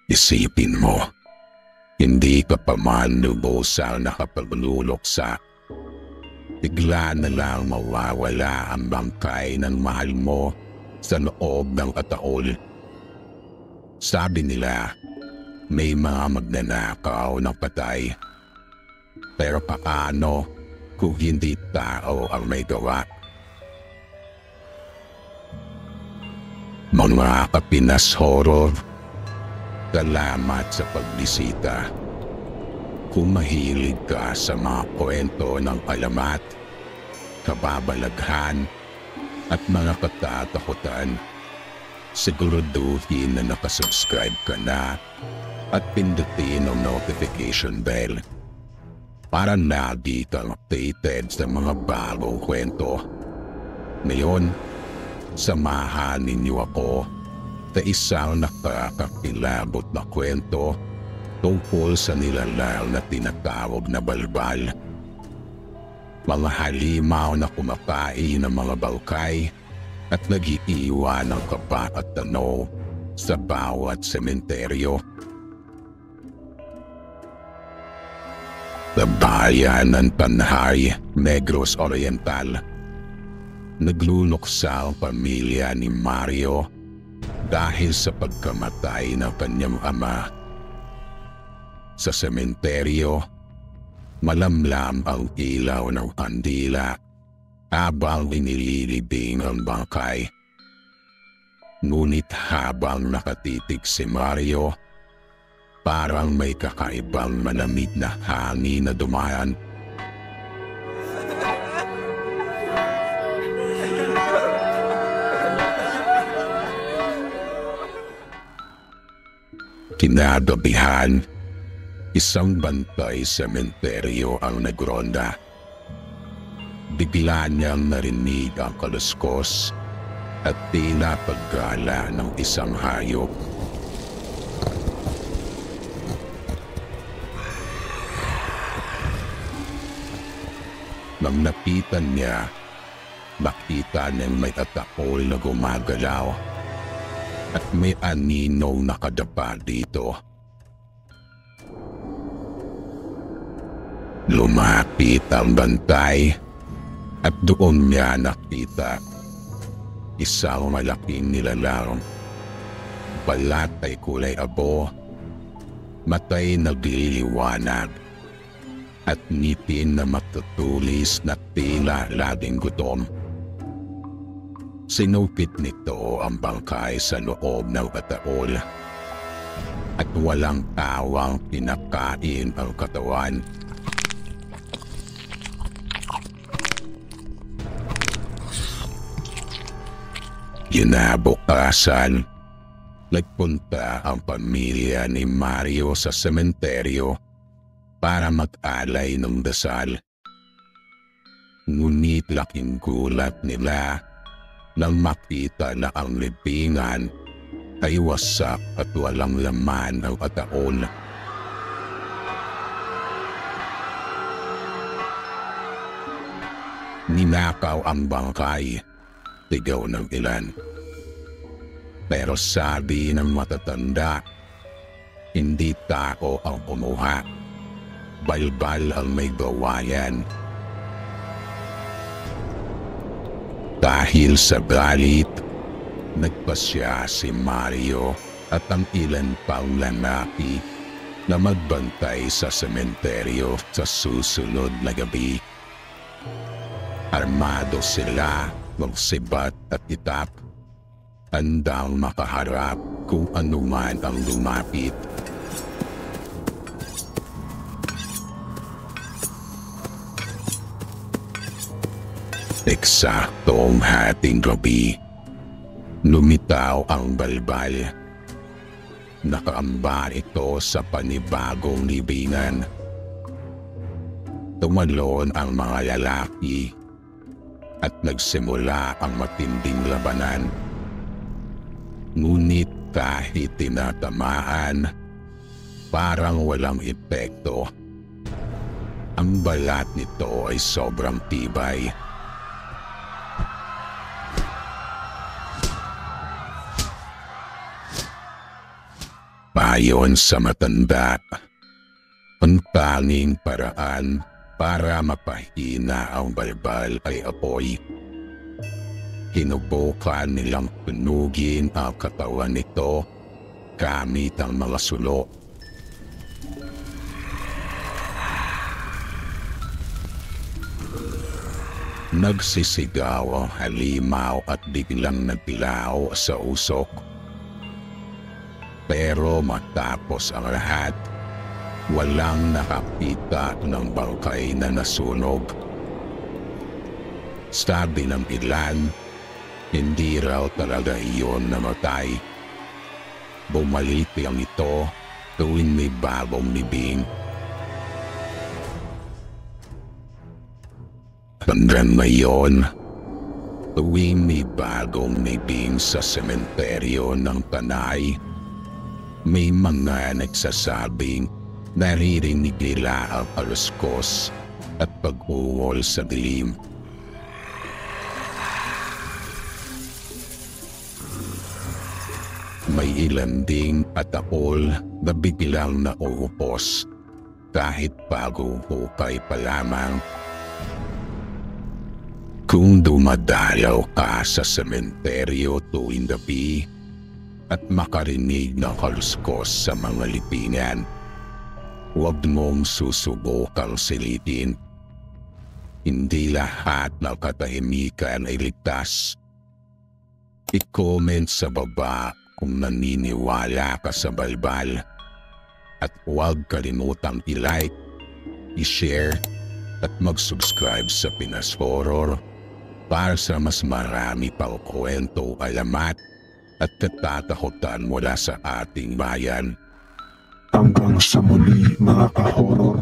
Isipin mo, hindi ka pa man lubosang nakapagluluksa. Bigla na lang mawawala ang bangkay ng mahal mo sa loob ng ataol. Sabi nila, may mga magnanakaw ng patay. Pero paano kung hindi tao ang may gawa? Mga Kapinas Horror, salamat sa pagbisita. Kung mahilig ka sa mga kwento ng alamat, kababalaghan at mga katatakutan, siguraduhin na nakasubscribe ka na at pindutin ang notification bell para lagi kang updated sa mga bagong kwento. Ngayon, samahan ninyo ako sa isang nakakakilabot na kwento tungkol sa nilalang na tinatawag na balbal. Mga halimaw na kumakain ng mga balkay at nag-iiwan ng kaba at tanaw sa bawat sementeryo. Sa bayan ng Panhay, Negros Oriental, nagluluksa ang pamilya ni Mario dahil sa pagkamatay ng kanyang ama. Sa sementeryo, malamlam ang ilaw ng kandila habang inililibing ang bangkay. Ngunit habang nakatitig si Mario, parang may kakaibang malamig na hangin na dumaan. Kinagabihan, isang bantay sementeryo ang nagronda. Bigla niyang narinig ang kaluskos at tila paggala ng isang hayop. Nang napitan niya, nakita niyang may ataol na gumagalaw at may aninong nakadapa dito. Lumapit ang bantay at doon niya nakita isang malaking nilalang. Balat ay kulay abo, matay nagliliwanag at ngipin na matutulis na tila laging gutom. Sinupit nito ang bangkay sa loob ng ataol at walang tawang pinakain ang katawan. Kinabukasan, nagpunta ang pamilya ni Mario sa sementeryo para mag-alay ng dasal. Ngunit laking gulat nila nang makita na ang libingan ay wasak at walang laman ang ataol. Ninakaw ang bangkay, sigaw ng ilan. Pero sabi ng matatanda, hindi tao ang kumuha. Balbal ang may gawayan. Dahil sa galit, nagpasya si Mario at ang ilan pang lalaki na magbantay sa sementeryo sa susunod na gabi. Armado sila ng sibat at itap, handang makaharap kung anuman ang lumapit. Eksaktong hating gabi, lumitaw ang balbal. Nakaambar ito sa panibagong libingan. Tumalon ang mga lalaki at nagsimula ang matinding labanan. Ngunit kahit tinatamaan, parang walang epekto. Ang balat nito ay sobrang tibay. Ayon sa matanda, ang tanging paraan para mapahina ang balbal ay apoy. Hinubukan nilang tunugin ang katawan nito gamit ang mga sulo. Nagsisigaw ang halimaw at biglang nagdilaw sa usok. Pero matapos ang lahat, walang nakakita ng bangkay na nasunog. Sabi ng ilan, hindi raw talaga iyon namatay. Bumalik lang ito tuwing may bagong libing. Hanggang ngayon, tuwing may bagong libing sa sementeryo ng Tanay, may mga nagsasabing naririnig nila ang kaluskos at pag-uwol sa dilim. May ilan ding patakol na biglang nauupos kahit bago hukay pa lamang. Kung dumadalaw ka sa sementeryo tuwing gabi at makarinig ng kaluskos sa mga libingan, huwag mong susubukang silipin. Hindi lahat ng katahimikan ay ligtas. I-comment sa baba kung naniniwala ka sa balbal at huwag kalimutang i-like, i-share at mag-subscribe sa Pinas Horror para sa mas marami pang kwento, alamat at katatakutan mula sa ating bayan. Hanggang sa muli mga ka-horror.